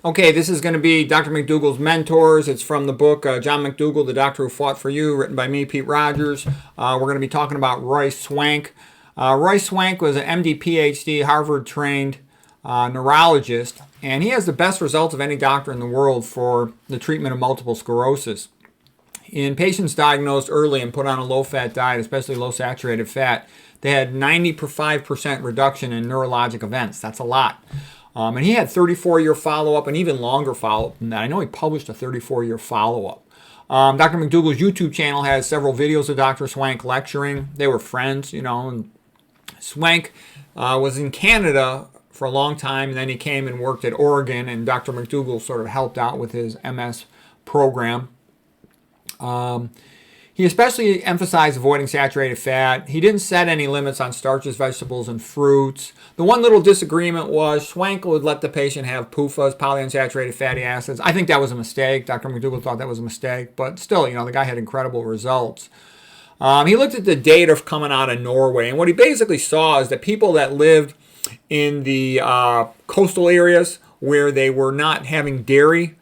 Okay, this is going to be Dr. Mcdougall's Mentors. It's from the book John Mcdougall, The Doctor Who Fought for You, written by me, Pete Rogers. We're going to be talking about Roy Swank. Roy Swank was an MD, PhD, Harvard-trained neurologist, and he has the best results of any doctor in the world for the treatment of multiple sclerosis. In patients diagnosed early and put on a low-fat diet, especially low-saturated fat, they had 95% reduction in neurologic events. That's a lot. And he had 34-year follow-up and even longer follow-up than that. I know he published a 34-year follow-up. Dr. Mcdougall's YouTube channel has several videos of Dr. Swank lecturing. They were friends, you know. And Swank was in Canada for a long time, and then he came and worked at Oregon, and Dr. Mcdougall sort of helped out with his MS program. He especially emphasized avoiding saturated fat. He didn't set any limits on starches, vegetables, and fruits. The one little disagreement was Swank would let the patient have PUFAs, polyunsaturated fatty acids. I think that was a mistake. Dr. Mcdougall thought that was a mistake, but still, you know, the guy had incredible results. He looked at the data coming out of Norway, and what he basically saw is that people that lived in the coastal areas where they were not having dairy,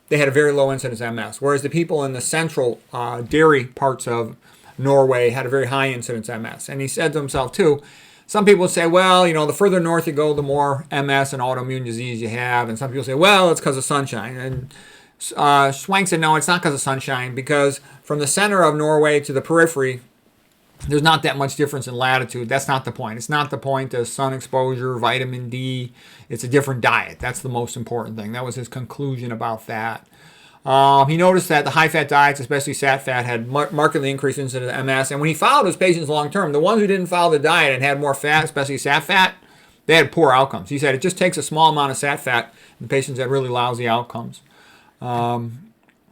they had a very low incidence of MS, whereas the people in the central dairy parts of Norway had a very high incidence of MS. And he said to himself, too, some people say, well, you know, the further north you go, the more MS and autoimmune disease you have. And some people say, well, it's because of sunshine. And Swank said, no, it's not because of sunshine, because from the center of Norway to the periphery, there's not that much difference in latitude. That's not the point. It's not the point of sun exposure, vitamin D. It's a different diet. That's the most important thing. That was his conclusion about that. He noticed that the high-fat diets, especially sat-fat, had markedly increased incidence of MS. And when he followed his patients long-term, the ones who didn't follow the diet and had more fat, especially sat-fat, they had poor outcomes. He said it just takes a small amount of sat-fat, and patients had really lousy outcomes.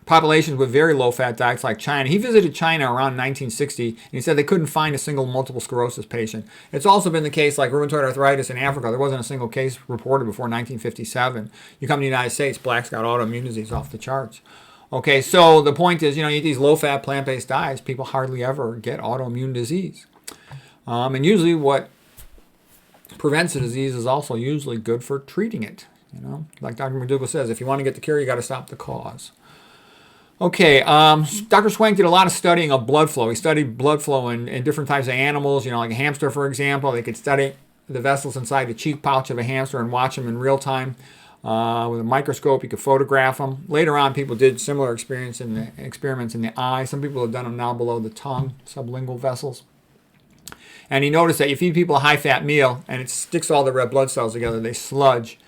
Populations with very low-fat diets like China. He visited China around 1960, and he said they couldn't find a single multiple sclerosis patient. It's also been the case like rheumatoid arthritis in Africa. There wasn't a single case reported before 1957. You come to the United States, blacks got autoimmune disease off the charts. Okay, so the point is, you know, you eat these low-fat plant-based diets, people hardly ever get autoimmune disease. And usually what prevents the disease is also usually good for treating it. You know, like Dr. Mcdougall says, if you want to get the cure, you got to stop the cause. Okay, Dr. Swank did a lot of studying of blood flow. He studied blood flow in different types of animals, you know, like a hamster, for example. They could study the vessels inside the cheek pouch of a hamster and watch them in real time. With a microscope, you could photograph them. Later on, people did similar experiments in the eye. Some people have done them now below the tongue, sublingual vessels. And he noticed that you feed people a high-fat meal, and it sticks all the red blood cells together. They sludge.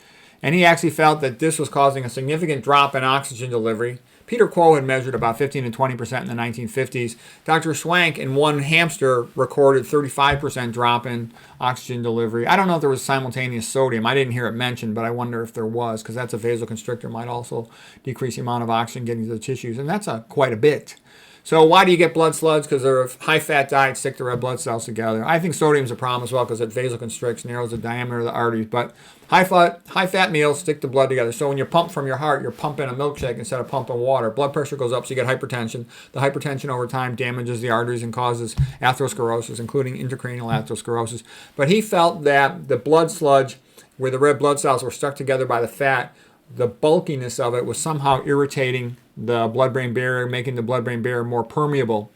And he actually felt that this was causing a significant drop in oxygen delivery. Peter Quo had measured about 15 to 20% in the 1950s. Dr. Swank in one hamster recorded 35% drop in oxygen delivery. I don't know if there was simultaneous sodium. I didn't hear it mentioned, but I wonder if there was, because that's a vasoconstrictor, might also decrease the amount of oxygen getting to the tissues, and that's quite a bit. So why do you get blood sludge? Because they're high-fat diets stick the red blood cells together. I think sodium's a problem as well because it vasoconstricts, narrows the diameter of the arteries. But high-fat meals stick the blood together. So when you pump from your heart, you're pumping a milkshake instead of pumping water. Blood pressure goes up, so you get hypertension. The hypertension over time damages the arteries and causes atherosclerosis, including intracranial atherosclerosis. But he felt that the blood sludge, where the red blood cells were stuck together by the fat, the bulkiness of it was somehow irritating the blood-brain barrier, making the blood-brain barrier more permeable.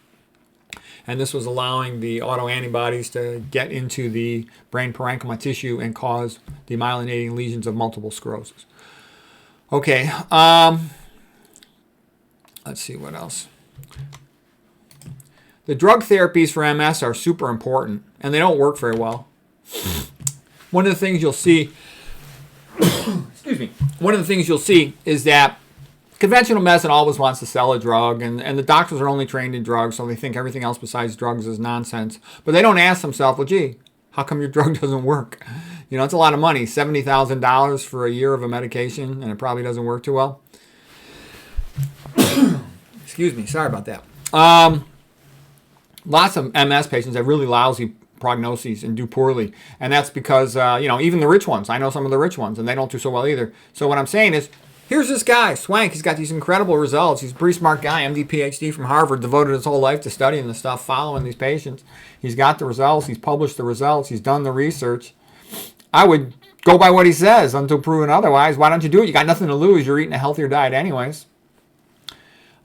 And this was allowing the autoantibodies to get into the brain parenchyma tissue and cause demyelinating lesions of multiple sclerosis. Okay, let's see what else. The drug therapies for MS are super important, and they don't work very well. One of the things you'll see one of the things you'll see is that conventional medicine always wants to sell a drug, and the doctors are only trained in drugs, so they think everything else besides drugs is nonsense. But they don't ask themselves, well, gee, how come your drug doesn't work? You know, it's a lot of money, $70,000 for a year of a medication, and it probably doesn't work too well. Excuse me, sorry about that. Lots of MS patients have really lousy prognoses and do poorly, and that's because you know, even the rich ones, I know some of the rich ones, and they don't do so well either. So what I'm saying is, here's this guy Swank. He's got these incredible results. He's a pretty smart guy, MD, PhD from Harvard, devoted his whole life to studying this stuff, following these patients. He's got the results. He's published the results. He's done the research. I would go by what he says until proven otherwise. Why don't you do it? You got nothing to lose. You're eating a healthier diet anyways.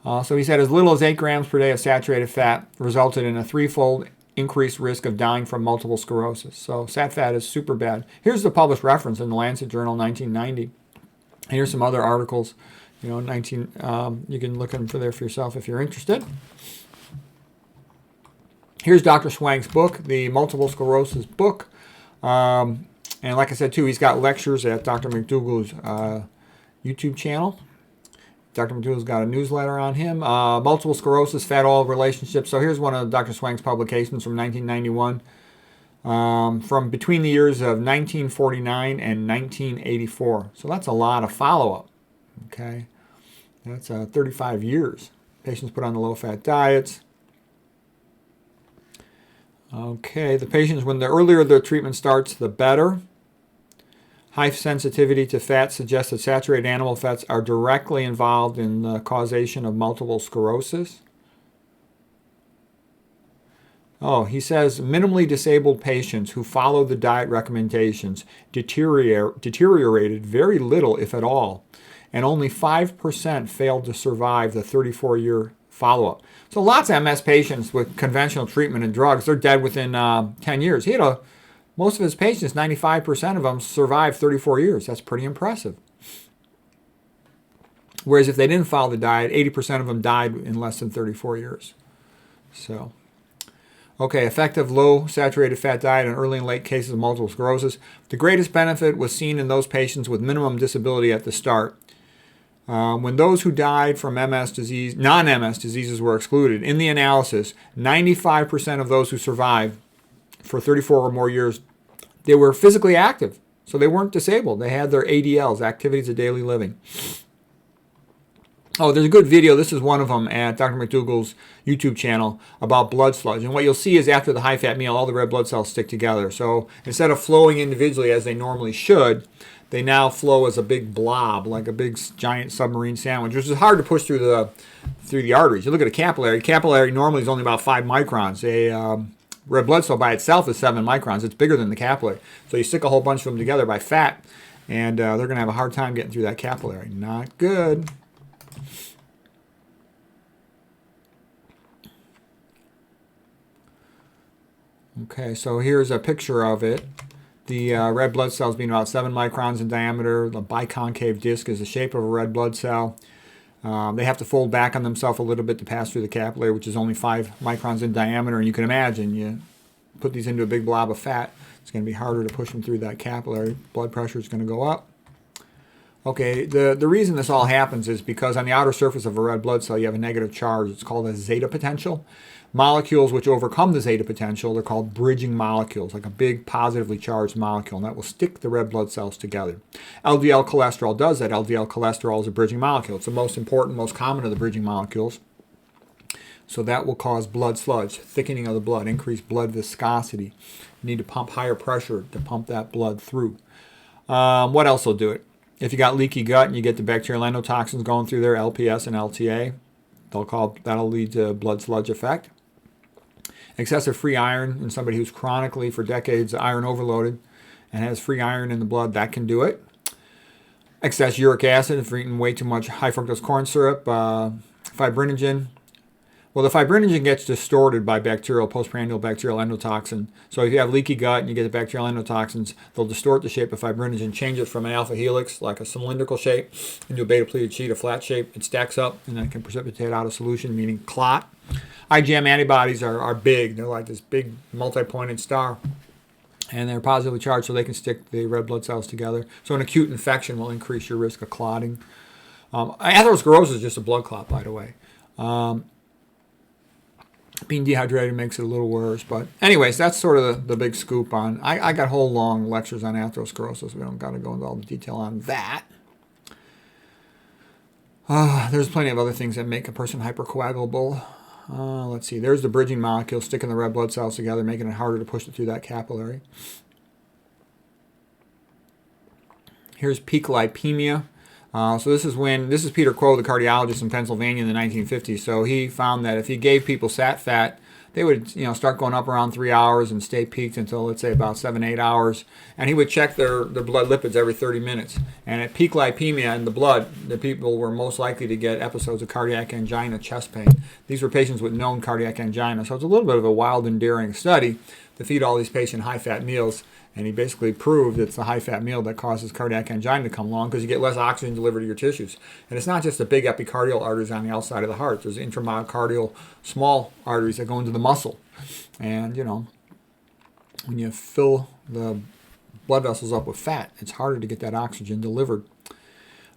So he said as little as 8 grams per day of saturated fat resulted in a 3-fold increased risk of dying from multiple sclerosis. So sat fat is super bad. Here's the published reference in the Lancet Journal, 1990. And here's some other articles. You know, you can look for there for yourself if you're interested. Here's Dr. Swank's book, the Multiple Sclerosis book. And like I said, too, he's got lectures at Dr. Mcdougall's YouTube channel. Dr. Mcdougall's got a newsletter on him. Multiple sclerosis, fat-oil relationships. So here's one of Dr. Swank's publications from 1991. From between the years of 1949 and 1984. So that's a lot of follow-up. Okay, that's 35 years. Patients put on the low-fat diets. Okay, the patients, when the earlier their treatment starts, the better. High sensitivity to fat suggests that saturated animal fats are directly involved in the causation of multiple sclerosis. Oh, he says minimally disabled patients who followed the diet recommendations deteriorated very little, if at all, and only 5% failed to survive the 34-year follow-up. So lots of MS patients with conventional treatment and drugs, they're dead within 10 years. Most of his patients, 95% of them, survived 34 years. That's pretty impressive. Whereas if they didn't follow the diet, 80% of them died in less than 34 years. So, okay, effective low saturated fat diet in early and late cases of multiple sclerosis. The greatest benefit was seen in those patients with minimum disability at the start. When those who died from MS disease, non-MS diseases were excluded, in the analysis, 95% of those who survived for 34 or more years, they were physically active. So they weren't disabled. They had their ADLs, activities of daily living. Oh, there's a good video. This is one of them at Dr. Mcdougall's YouTube channel about blood sludge. And what you'll see is after the high-fat meal, all the red blood cells stick together. So instead of flowing individually as they normally should, they now flow as a big blob, like a big giant submarine sandwich, which is hard to push through the arteries. You look at a capillary. Capillary normally is only about 5 microns. A red blood cell by itself is 7 microns. It's bigger than the capillary. So you stick a whole bunch of them together by fat, and they're going to have a hard time getting through that capillary. Not good. Okay, so here's a picture of it. The red blood cells being about 7 microns in diameter. The biconcave disc is the shape of a red blood cell. They have to fold back on themselves a little bit to pass through the capillary, which is only 5 microns in diameter. And you can imagine, you put these into a big blob of fat, it's going to be harder to push them through that capillary. Blood pressure is going to go up. Okay, the reason this all happens is because on the outer surface of a red blood cell, you have a negative charge. It's called a zeta potential. Molecules which overcome the zeta potential, they're called bridging molecules, like a big positively charged molecule, and that will stick the red blood cells together. LDL cholesterol does that. LDL cholesterol is a bridging molecule. It's the most important, most common of the bridging molecules. So that will cause blood sludge, thickening of the blood, increased blood viscosity. You need to pump higher pressure to pump that blood through. What else will do it? If you got leaky gut and you get the bacterial endotoxins going through there, LPS and LTA, that'll lead to blood sludge effect. Excessive free iron in somebody who's chronically, for decades, iron overloaded and has free iron in the blood, that can do it. Excess uric acid, if you're eating way too much high fructose corn syrup, fibrinogen. Well, the fibrinogen gets distorted by postprandial bacterial endotoxin. So if you have leaky gut and you get the bacterial endotoxins, they'll distort the shape of fibrinogen, change it from an alpha helix, like a cylindrical shape, into a beta pleated sheet, a flat shape. It stacks up and then can precipitate out a solution, meaning clot. IgM antibodies are big. They're like this big multi-pointed star. And they're positively charged so they can stick the red blood cells together. So an acute infection will increase your risk of clotting. Atherosclerosis is just a blood clot, by the way. Being dehydrated makes it a little worse. But anyways, that's sort of the big scoop on. I got whole long lectures on atherosclerosis. We don't got to go into all the detail on that. There's plenty of other things that make a person hypercoagulable. Let's see. There's the bridging molecule sticking the red blood cells together, making it harder to push it through that capillary. Here's peak lipemia. So this is Peter Crow, the cardiologist in Pennsylvania in the 1950s. So he found that if he gave people sat fat they would start going up around 3 hours and stay peaked until, let's say, about 7-8 hours. And he would check their blood lipids every 30 minutes. And at peak lipemia in the blood, the people were most likely to get episodes of cardiac angina, chest pain. These were patients with known cardiac angina. So it's a little bit of a wild and daring study to feed all these patients high-fat meals. And he basically proved it's the high-fat meal that causes cardiac angina to come along because you get less oxygen delivered to your tissues. And it's not just the big epicardial arteries on the outside of the heart. There's intramyocardial small arteries that go into the muscle. And, when you fill the blood vessels up with fat, it's harder to get that oxygen delivered.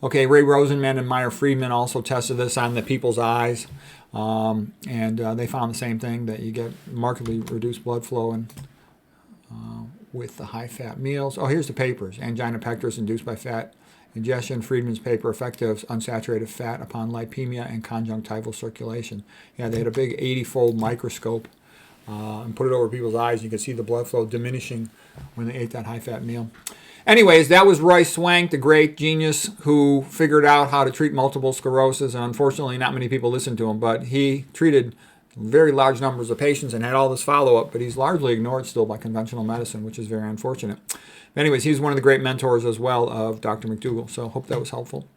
Okay, Ray Rosenman and Meyer Friedman also tested this on the people's eyes. And they found the same thing, that you get markedly reduced blood flow and with the high-fat meals. Oh, here's the papers. Angina pectoris induced by fat ingestion. Friedman's paper, effective unsaturated fat upon lipemia and conjunctival circulation. Yeah, they had a big 80-fold microscope and put it over people's eyes. You could see the blood flow diminishing when they ate that high-fat meal. Anyways, that was Roy Swank, the great genius who figured out how to treat multiple sclerosis. And unfortunately, not many people listened to him, but he treated very large numbers of patients and had all this follow-up, but he's largely ignored still by conventional medicine, which is very unfortunate. But anyways, he's one of the great mentors as well of Dr. Mcdougall, so hope that was helpful.